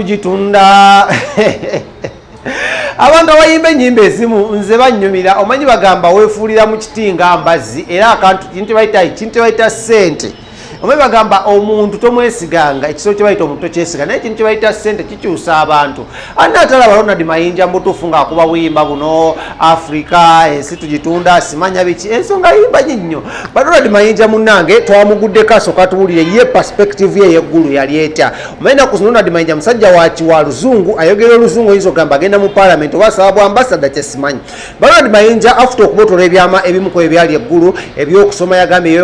Jitunda abantu abayimba ennyimba ezimu nze bannyumira omanyi bagamba weefuulira mu kitinga mbazzi era akantu kintu bayita ssente omanyi bagamba omuntu tomwesiganga ekisolo kye bayita omuntu tokyesiga naye ekintu kye bayita ssente kikyusa abantu anatalaba Ronald Mayinja mbutuufu ng'akuba buyimba buno Africa ensi tugitunda simanya biki ensonga yimba nnyo Ronald Mayinja munnange twamuguddeko asooka tuwulire ye perspective ye yeggulu yali etya omanyi naku zino Ronald Mayinja musajja wa luzungu ayogera oluzungu oyinza ogamba agenda mu parliament oba asaba bwa ambassador kyesimanyi Ronald Mayinja after okubotola ebyama ebimu ku ebyali eggulu ebyokusoma yagambye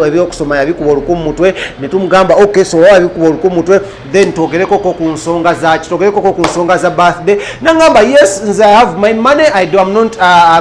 ebyokusoma yabikuba mutwe netumugamba okay so wabikuba olukumutwe then togereko ko ku nsonga za birthday nangamba yes nze I have my money I'm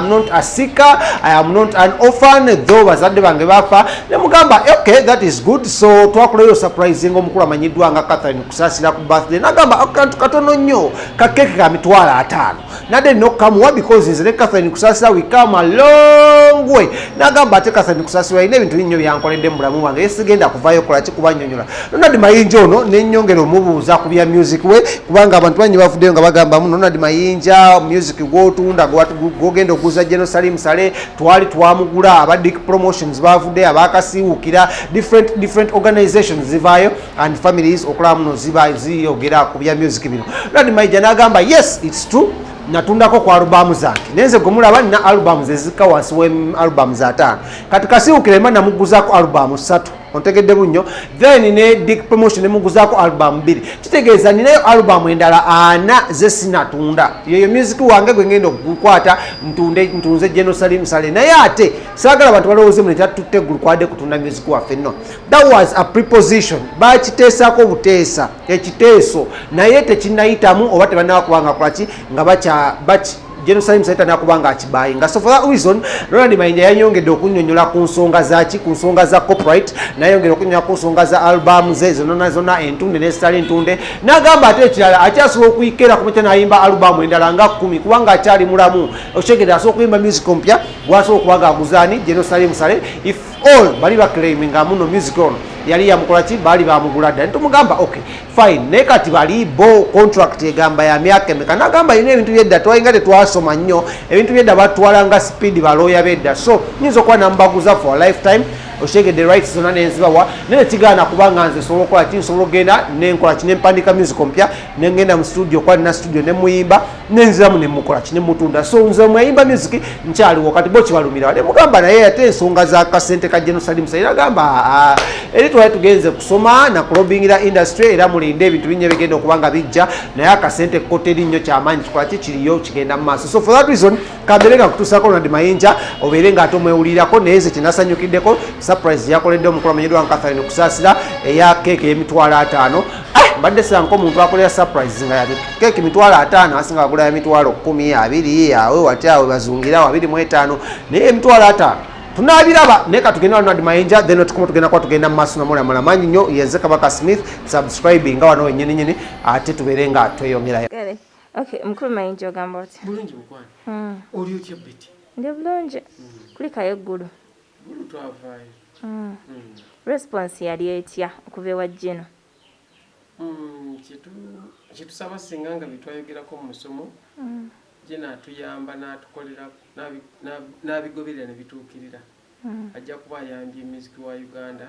not a seeker I am not an orphan though bazadde bange bafa nemugamba okay that is good so twakuleyo surprising omukulu amanyiddwa nga Catherine Kusasira ku birthday nagamba akantu katono nnyo kakeke ka mitwalo 5 nade no come because nze ne Catherine Kusasira we come a long way nagamba ate Catherine Kusasira ine ebintu nnyo byankoledde mu bulamu bwange yesigenda kuvayo kola kikubanyonyola Ronald Mayinja ono n'ennyongero mubuuza ku bya music we kubanga abantu banyi bafuddeyo nga bagamba mu Ronald Mayinja music gw'otunda gw'ogenda okuguza Jerusalem Sale twali twamugula aba Dick Promotions bavudde abakasiwukira different organizations zivaayo and families okulaba muno ziyogera ku bya music bino Ronald Mayinja n'agamba yes it's true natundako kwa albumu zange nenze gomulaba na albumu zezika wansi we albumu za 5 kati kasiwukire mba namuguzako albumu 3 ontegedde bunnyo then ne Dick Promotion nemuguzako album 2 kitegeeza ninayo album endala 4 zesinatunda yeyo music wange gwe ngenda okukwata ntunze Jerusalem Sale naye ate saagala abantu balowooze mu netatutte eggulu kwadde kutunda music waffe no that was a preposition bakiteesako buteesa ekiteeso naye tekinnayitamu oba tebannaba kubanga kulaki nga bachi Jerusalem Sale nakubanga akibayinga so for that reason Ronald Mayinja yanyongedde okunnyonnyola ku nsonga za copyright nayongera okunyonnyola ku nsonga za album ze zonna entunde n'ezitali entunde n'agamba ate ekirala akyasobola okuyikera ku mutya n'ayimba album endala nga 10 kubanga akyali mulamu okyegedde asobola okuyimba music mpya gwasobola okubaga aguzaani Jerusalem Sale if all bali baclaiminga muno music ono yali yamukolaki bali bamugula dda nitumugamba okay fine naye kati bali bo contract egamba ya myaka emeka nagamba ine ebintu byedda twayinga tetwasoma nnyo ebintu byedda batwala nga speed balooya bedda so nyinza okuba nambaguza for a lifetime oshegedde rights zonna nenzibawa naye kigaana kubanga nze sobola okukola ki nsobola ogenda nenkola ki nempandika music mpya nengenda mu studio kwa nina studio nemuyimba nenziramu nemukola ki nemutunda so nze mwayimba music nkyaliwo kati bo kibalumira wale mugamba naye ate ensonga za kasente ka Jerusalem Sale agamba eri twali tugenze kusoma na kulobingira industry era mulinde ebintu binnya bigenda okubanga bijja naye akasente koteri nnyo kyamaanyi kikola ki kiriyo kigenda mu maaso so for that reason kaberenga kutuusako Ronald Mayinja obeere nga ate omwewulirako naye ze kinasanyukiddeko surprise yakoledde omukulu amanyiddwa nga Catherine Kusasira eya keeke y'emitwalo 5 mbadde sanko omuntu akolera surprise nga yali keeke emitwalo 5 asinga agula ya mitwalo 10 2 awe wati awe bazungira 25 naye emitwalo 5 tunabiraba naye katugenda Ronald Mayinja then tugenda kwa tugenda mu maaso namula manyi nnyo yenze Kabaka Smith subscribe nga wano wenyini ate tubeere nga tweyongerayo okay mukulu Mayinja ogamba oti bulungi mukwano oli otya beti ndi bulungi kulikayo eggulu response yali etya okuva ewa Gino kitusaba singa nga bitwayogerako mu musomo Gino atuyamba n'atukolera n'abigoberera ne bituukirira ajja kuba ayambye music wa Uganda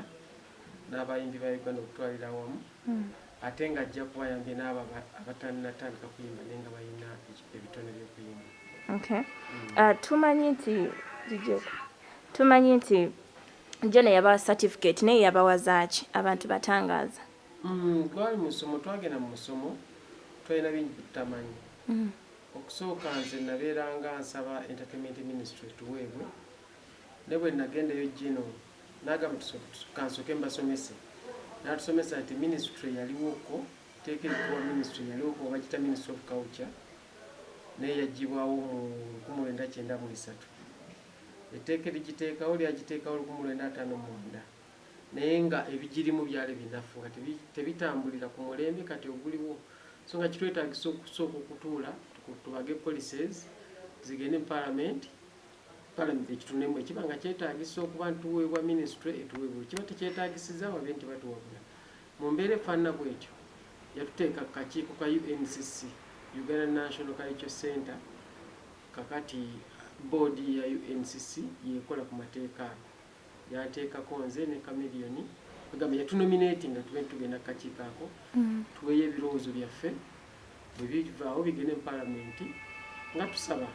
n'abayimbi ba Uganda okutwalira awamu ate nga ajja kuba ayambye n'abo abatannatandika kuyimba naye nga balina ebitone by'okuyimba tumanyi nti Gino yaba certificate naye yabawazaaki abantu batangaaza twali musomo twagenda mu musomo twalina bingi tutamanyi okusooka nze nabeeranga nsaba entertainment ministry tuweebwe ne bwe nagendayo Gino n'agamba kansooke mbasomese n'atusomesa nti ministry yaliwoko teekerekuwa ministry yaliwoko bagita ministry of culture naye yagibwawo mu 1993 etteeka ligiteekawo lyagiteekawo 1959 naye nga ebigirimu byali binafu nga tebitambulira ku mulembe kati oguliwo so nga kitwetaagisa okusooka okutuula tubage policies zigende mu parliament ekitunemu ekiba nga kyetaagisa okuba ntuweebwa ministry etuweebwa kiba tekyetaagisiza babe nti batuwabula mu mbeera efaanana bwetyo yatuteeka kakiiko ka UNCC, Uganda National Cultural Center, kakati board ya UNCC yekola ku mateeka yateekako nze ne Chameleon kugamba yatunominating nga tugenda kakiiko ako tuweeyo ebirowoozo byaffe bwe bivaawo bigende mu parliament nga tusaba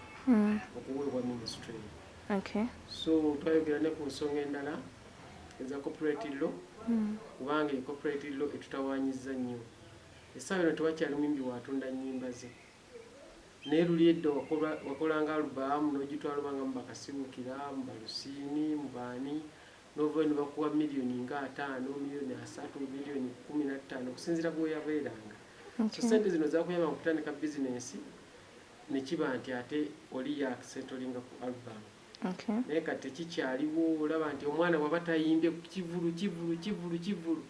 okuweebwa ministry. Okay. So twayogera ne ku nsonga endala eza corporate law kubanga corporate law etutawaanyiza nnyo. Essaawa eno tewakyali muyimbi watunda nnyimba ze naye luli edda wakolanga alubaamu n'ogitwala obanga mu bakasiwukira mu balusiini mu baani n'ova ne bakuwa miliyoni nga 5 miliyoni 3 miliyoni 15 okusinziira ku weyabeeranga. So sente zino zakuyamba mu kutandika bizinensi ne kiba nti ate oli yakisentolinga ku alubamu. Naye kati tekikyaliwo olaba nti omwana bw'aba tayimbye ku kivulu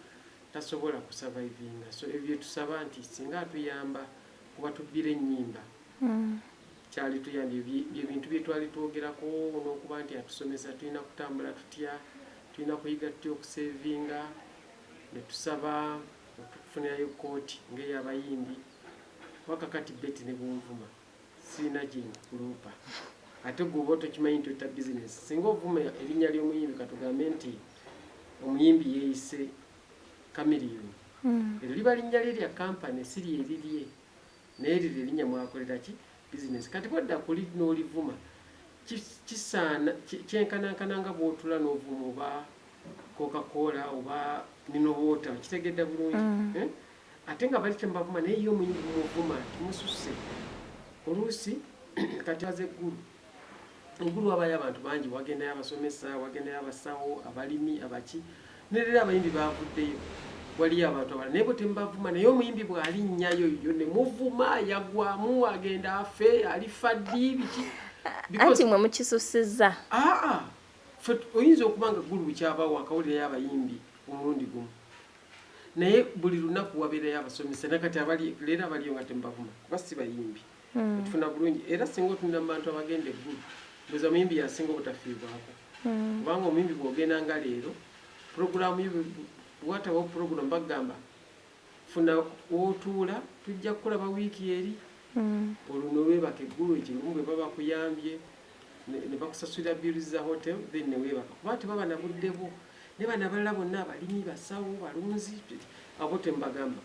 tasobola kusurvivinga. So ebyo tusaba nti singa atuyamba kuba tubbira ennyimba kyali tuyambye ebintu bye twali twogerako n'okuba nti atusomesa tulina kutambula tutya tulina kuyiga tutya okusevinga ne tusaba okufunirayo kooti ng'ey'abayimbi wakakati beti ne bunvuma sirina gyekuluupa ate gwe oba tokimanyi nti otta bizinesi singa ovuma erinnya ly'omuyimbi katugambe nti omuyimbi yeeyise Chameleon eryo liba linnya lye lya kampani siri erirye naye liri erinnya mwakolera ki bizinesi kati bwadda kuli n'olivuma kisaana kyenkanankana nga bw'otula n'ovuma oba Coca-Cola oba Minowota kitegedde bulungi ate nga bali kyembavuma naye yo omuyimbi muvuma timususse oluusi kati aze eggulu wabayo abantu bangi wagendayo abasomesa wagendayo abasawo abalimi abaki nerera abayimbi bavuddeyo waliyo abantu abala naye bwe tembavuma naye omuyimbi bw'alinnyayo yo ne muvuma yagwamu agenda afe alifa ddi biki anti mwe mukisusizza oyinza okuba nga ggulu bukyabawo akawulirayo abayimbi omulundi gumu naye buli lunaku wabeerayo abasomesa nakati leero abaliyo nga tembavuma kuba si bayimbi tufuna bulungi era singa otunira mu bantu abagenda eggulu mbuza omuyimbi yasinga obutafiibwako kubanga omuyimbi bw'ogenda nga leero puroguramu watabawo puroguramu bagamba funa wootuula tujja kukulaba wiiki eri olwo noweebaka eggulu ekirumu bwe baba bakuyambye ne bakusasulira bills za hotel then ne weebaka kuba tebaba na budde bwo ne bana balala bonna abalimi basawo balunzi abo tembagamba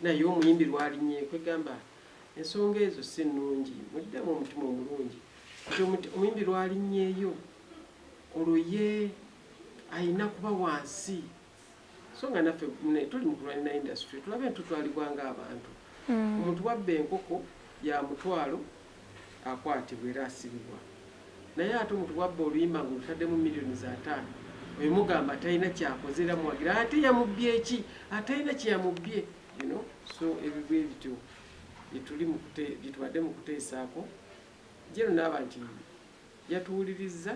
naye omuyimbi lwalinyeeko egamba ensonga ezo si nnungi muddemu omutima omulungi omuyimbi lwalinnyeeyo olwo ye ayina kuba wansi so nga naffe tuli mu kulwanira industry tulabe ntutwalibwanga abantu omuntu wabba enkoko ya mutwalo akwatibwa era asibibwa naye ate omuntu wabba oluyimba nga olutaddemu miliyoni za 5 oyo mugamba atalina kyakozera muwagira ate yamubbye eki atalina kyeyamubbye so ebigwe bityo byetubadde mu kuteesaako jero naaba nti yatuwuliriza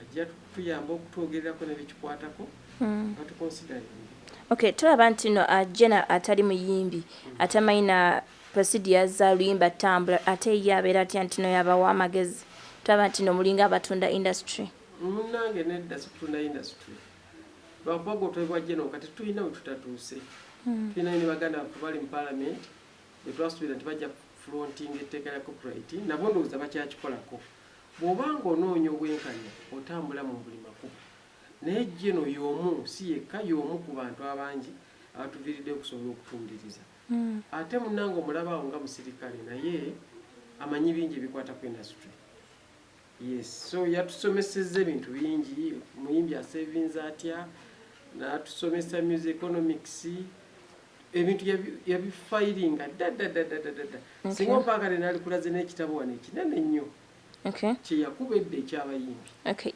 ajja tuyamba okutwogererako nebikikwatako batukonsidering. Okay, tulaba nti no Jenna atali muyimbi atamanyi na procedures za luyimba tambula ate ye abeera atya nti no yabawa amagezi tulaba nti no mulinga abatunda industry munange nedda sikutunda industry lwakuba gwotwebwa Jenna kati tulina we tutatuuse tulina ne baganda baffe bali mu parliament betwasuubira nti bajja fronting etteeka lya copyright nabo ndowooza bakyakikolako bw'obanga onoonya obwenkanya otambula mu buli makubo naye Jenna y'omu si yekka y'omu ku bantu abangi abatuviiridde okusobola okutundiriza ate munnange omulabawo nga musirikale naye amanyi bingi ebikwata ku industry yes so yatusomesezza ebintu bingi muyimbi asevinza atya n'atusomesa music economics ebintu yabifayiringa ddadda singa opaakale n'alikulaze n'ekitabo wano ekinene nnyo kyeyakubedde ekyabayimbi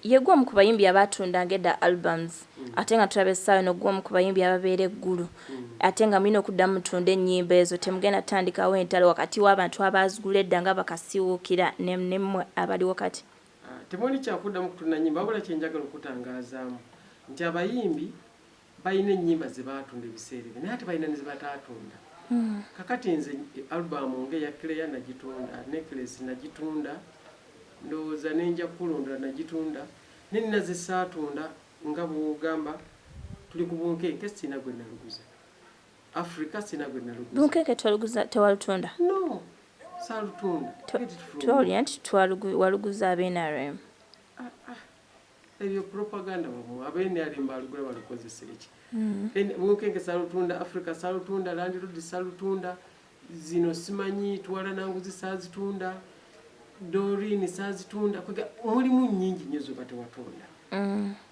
ye gwomu ku bayimbi abatundanga edda albums ate nga tulaba essaawa eno gwomu ku bayimbi ababeera eggulu ate nga mulina okuddamu mutunda ennyimba ezo temugenda tandikawo entalo wakati w'abantu abazigula edda nga bakasiwuukira nemmwe abaliwo kati temuli kyakuddamu kutunda nnyimba wabula kyenjagala okutangazaamu nti abayimbi balina ennyimba ze baatunda ebiseera ebyo naye ate balina ne ze bataatunda kakati nze alubamu ng'eya Claire nagitunda necklace nagitunda ndowooza nenja kulondola nagitunda nenina ze saatunda nga bw'ogamba tuli ku bunkenke sina gwe naluguza Africa sina gwe naluguza. Lunkeke tewalutunda? No, salutunda. Twolya nti waluguza ab'NRM. Ebyo propaganda bamwe ab'NRM balugula balukozesa eki. Lunkeke salutunda, Africa salutunda, Land Road salutunda, zino simanyi twala nanguzi sazitunda, Doreen sazitunda, kwega mulimu nnyingi nnyo zo batewatunda.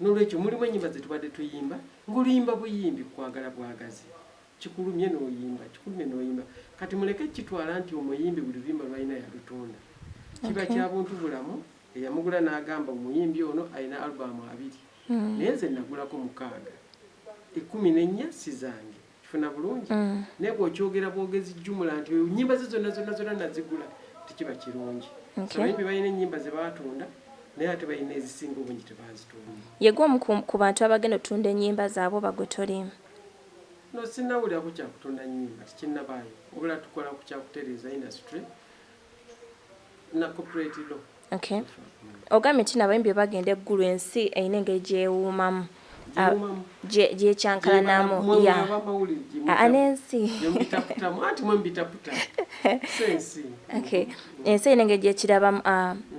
N'olwekyo mulimu ennyimba ze tubadde tuyimba, ng'oluyimba buyimbi kwagala bwagazi. Kikulumye n'oyimba. Kati muleke kitwala nti omuyimbi buli luyimba lwalina yalutunda. Kiba kya buntu bulamu, eyamugula n'agamba omuyimbi ono alina alubamu 2. Naye nze nagulako 6. 14 si zange. Kifuna bulungi. Naye bw'okyogera bwogezi jjumula nti ennyimba ze zonna nazigula, tekiba kirungi. Abayimbi balina ennyimba ze baatunda, naye ate balina ezisinga obungi tebazitunda. Yegwe omu ku bantu abagenda otunda ennyimba zaabwe bagwe tolimu? No, sinawulira ku kyakutunda nnyimba tekinnabaayo, wabula tukola ku kyakutereeza industry na corporate law. Okay. Ogambye nti n'abayimbi bagenda eggulu ensi eyina engeri gyewuumamu gyekyankalanamu n'ensi ensi eyina engeri gyekirabamu.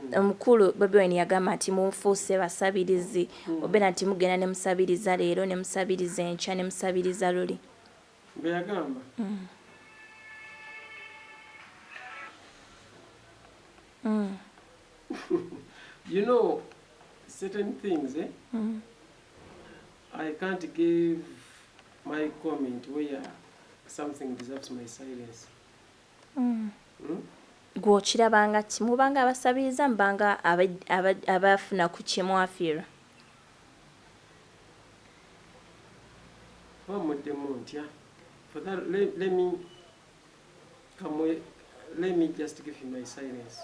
Omukulu Bobi Wine yagamba nti munfuuse basabirizi, obeera nti mugenda ne musabiriza leero ne musabiriza enkya ne musabiriza luli. Bwe yagamba? You know, certain things, I can't give my comment where something deserves my silence. Gw'okirabanga ki? Mubanga abasabiriza, mubanga abafuna ku kimwafiirwa? For that, let me just give him my silence.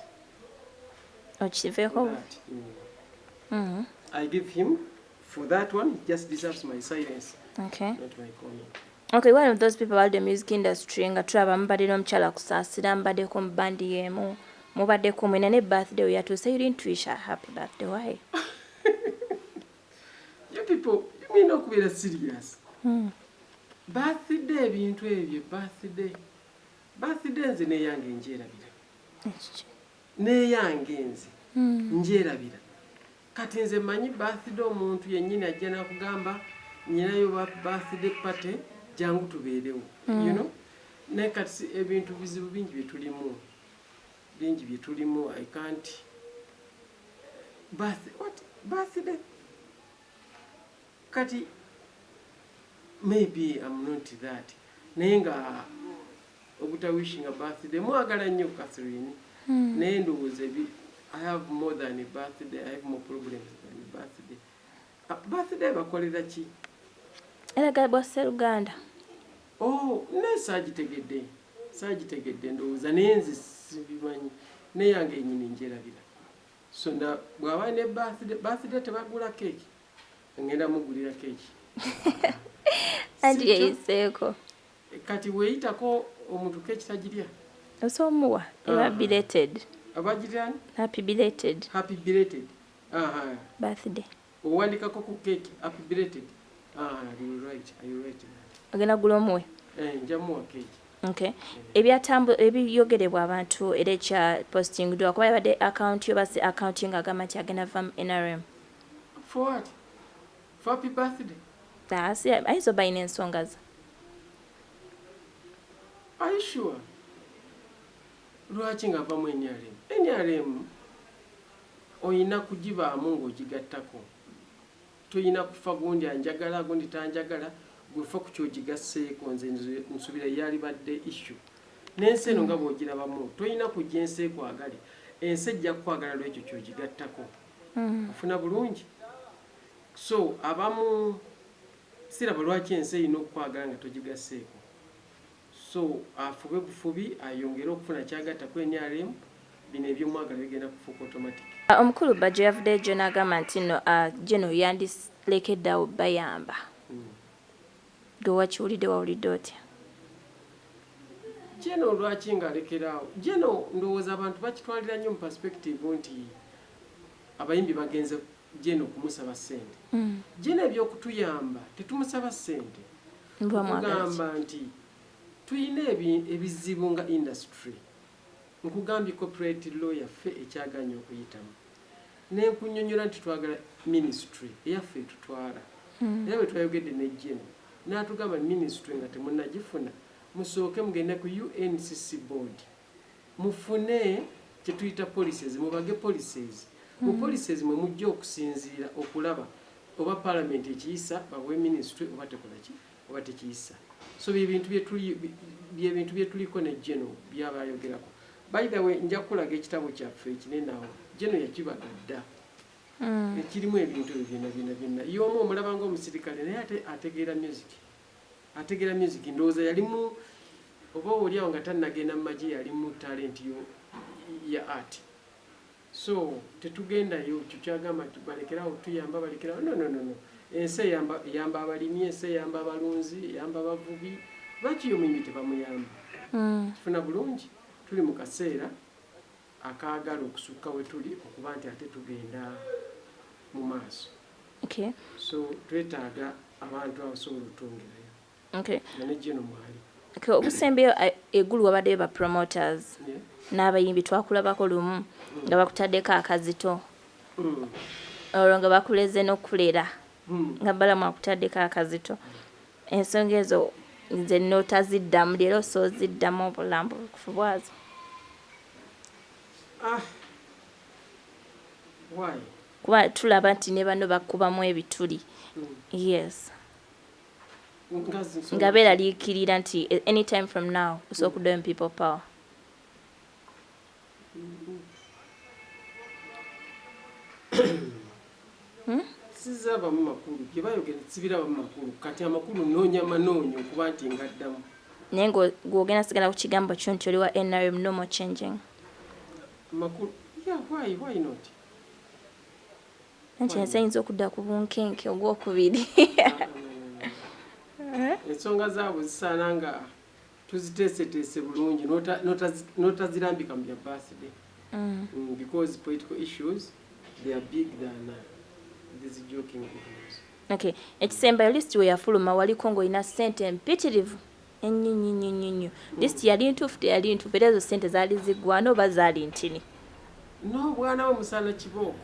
Okiveeko? I give him for that one. He just deserves my silence. Okay. Not my comment. Okay, one of those people about the music industry nga tulaba mubadde n'omukyala kusaasira, mubaddeko mu bandi y'emu, mubaddeko mwena ne birthday yatuuse. You didn't wish her happy birthday. Why? You people, you mean okubeera serious? Birthday ebintu ebyo, birthday nze neyange njerabira. Neyange nze njerabira. Kati nze manyi birthday omuntu yennyini ajja nakugamba nyinayo birthday party jangu tubeerewo. You know? Naye kati ebintu bizibu bingi bye tulimu. I can't. Birthday? Kati maybe I'm not that. Naye nga obutawishing a birthday mwagala nnyo Catherine. Naye ndowooza I have more than a birthday. I have more problems than a birthday. Birthday bakolera ki? Eraga bwa Sseruganda. Oh, naye saagitegedde ndowooza naye nze sibimanyi. Naye yange nnyini njerabira. So bw'aba ne birthday tebagula keeki. Ngenda mugulira keeki. Andi yeyiseeko. Kati weeyitako omuntu keeki tagirya. Osoomuwa eba belated. Abagirani? Happy belated. Happy belated. Birthday. Owandikako ku keeki happy belated. You're right. Ogenda gula omuwe? Njamuwa keeki. Okay. Ebyogerebwa abantu era ekya posting dwa kuba yabadde account yo basi accounting agamba nti agenda vam NRM. For what? For happy birthday? Ayinza oba ayina ensonga ze. Are you sure? Lwaki ng'avamu NRM? NRM oyina kugibaamu ng'ogigattako. Toyina kufa gundi anjagala gundi tanjagala, gwefa ku kyogigasseeko. Nze nsubira yalibadde issue. N'ensi eno nga bw'ogirabamu toyina kujja ensi ekwagale. Ensi ejja kukwagala lw'ekyo kyogigattako. Ofuna bulungi. So abamu siraba lwaki ensi erina okukwagala nga togigasseeko. So afube bufubi ayongere okufuna kyagatta ku NRM, bino ebyomwagala bigenda kufuuka automatic. Omukulu Bajje yavuddeyo gye n'agamba nti no geno yandilekeddeawo bayamba. Gwe wakiwulidde wawulidde otya? Geno lwaki ng'alekeraawo? Geno ndowooza abantu bakitwalira nnyo mu perspective nti abayimbi bagenze Geno kumusaba ssente. Geno ebyokutuyamba tetumusaba ssente. Tugamba nti tuyina ebizibu nga industry nkugambye corporate law yaffe ekyaganya okuyitamu nenkunyonyola nti twagala ministry eyaffe etutwala era bwe twayogedde nejjeno n'atugamba ministry nga temunnagifuna musooke mugende ku UNCC board mufune kyetuyita policies mubage policies mu policies mwe mujja okusinziira okulaba oba parliament ekiyisa bawe ministry oba tekolaki oba tekiyisa so byebintu byetuliko ne Jeno byabayogerako. By the way nja kulaga ekitabo kyaffe ekinene awo Jeno yakibagadda ekirimu ebintu byonna y'omu omulaba ng'omusirikale naye ategeera music ndowooza yalimu oba oli awo nga tannagenda mu magye yali mu talent ya art so tetugendayo kyagamba balekerawo tuyamba balekerawo no ensi eyamba abalimi ensi eyamba abalunzi eyamba abavubi lwaki omuyimbi tebamuyamba kifuna bulungi tuli mu kaseera akaagala okusukka we tuli okuba nti ate tugenda mu maaso so twetaaga abantu abasobola otwongerayo nanejjeno mwali obusembeyo eggulu wabaddeyo ba promoters n'abayimbi twakulabako lumu nga bakutaddeko akazito olwo nga bakuleze n'okulera nga balamu akutaddeko akazito ensonga ezo nze n'otaziddamu leero sooziddamu obulambu bukufu bwazo kuba tulaba nti ne bano bakubamu ebituli yes nga beeraliikirira nti anytime from now osobola okuddayo mu people power sizabamu makulu bye bayogera sibirabamu makulu kati amakulu noonya manoonyo okuba nti ngaddamu naye ng'ogenda sigala ku kigambo kyo nti oli wa NRM no more changing makulu why not anti ensi eyinza okudda ku bunkenke ogwokubiri ensonga zaabwe zisaana nga tuziteeseteese bulungi n'otazirambika mu bya birthday because political issues they are big than these joking videos. Ekisembayo list we yafuluma waliko ng'olina ssente empitirivu ennyo list yali ntuufu teyali ntuufu era ezo ssente zaali ziggwana oba zaali ntini no bwana we musaana kibooko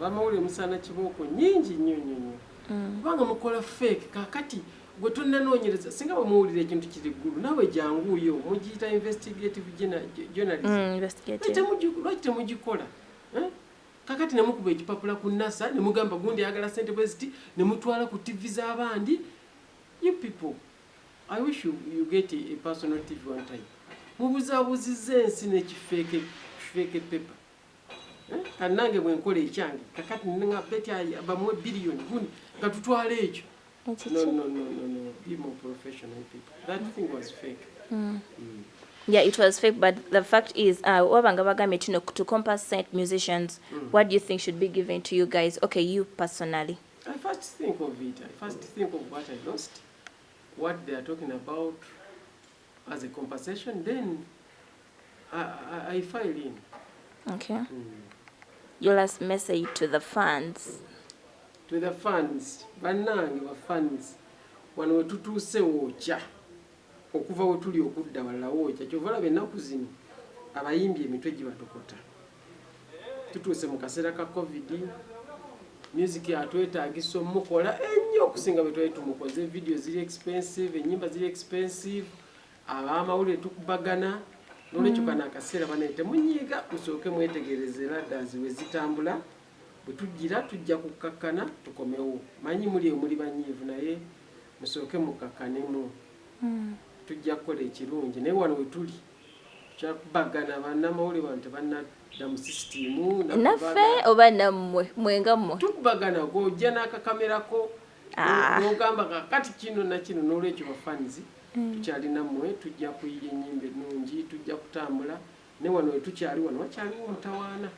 bamawulire musaana kibooko nyingi nnyo kubanga mukola fake kakati gwe tonnanoonyereza singa bamuwulira ekintu kiri ggulu nawe janguuyo mugiyita investigative journalism lwaki temugikola kakati nemukuba ekipapula ku NASA nemugamba gundi ayagala ssente bwe ziti nemutwala ku TV z'abandi you people I wish you get a personal TV one time mubuzaabuziza ensi n'ekifeeke paper kannange bwe nkola ekyange kakati nga beti bamuwe biliyoni gundi nga tutwala ekyo no be more professional people that thing was fake Yeah, it was fake, but the fact is, wabanga bagambye to compensate musicians, what do you think should be given to you guys? Okay, you personally. I first think of it. I first think of what I lost, what they are talking about as a compensation. Then I file in. Okay. Your last message to the fans. To the fans, bannange ba fans, wano wetutuuse wokya. Okuva we tuli okudda walala wokya kyova olaba ennaku zino abayimbi emitwe gibatokota tutuuse mu kaseera ka covid music atwetaagisa omukola ennyo okusinga bwe twali tumukoze video ziri expensive ennyimba ziri expensive ab'amawulire tukubagana n'olwekyo kano akaseera banaye temunyiiga musooke mwetegereze ladders we zitambula bwe tujjira tujja kukkakkana tukomewo manyi muli banyiivu naye musooke mukakkanemu tujja kukola ekirungi naye wano we tuli tukyakubagana bannamawulire wano tebannadda mu sisitimu naffe oba nammwe mwenga mmwe tukubagana gw'ojja n'akakamerako n'ogamba kakati kino nakino n'olwekyo bafanizi tukyalina mmwe tujja kuyiya ennyimba ennungi tujja kutambula naye wano we tukyali wano wakyaliwo omutawaana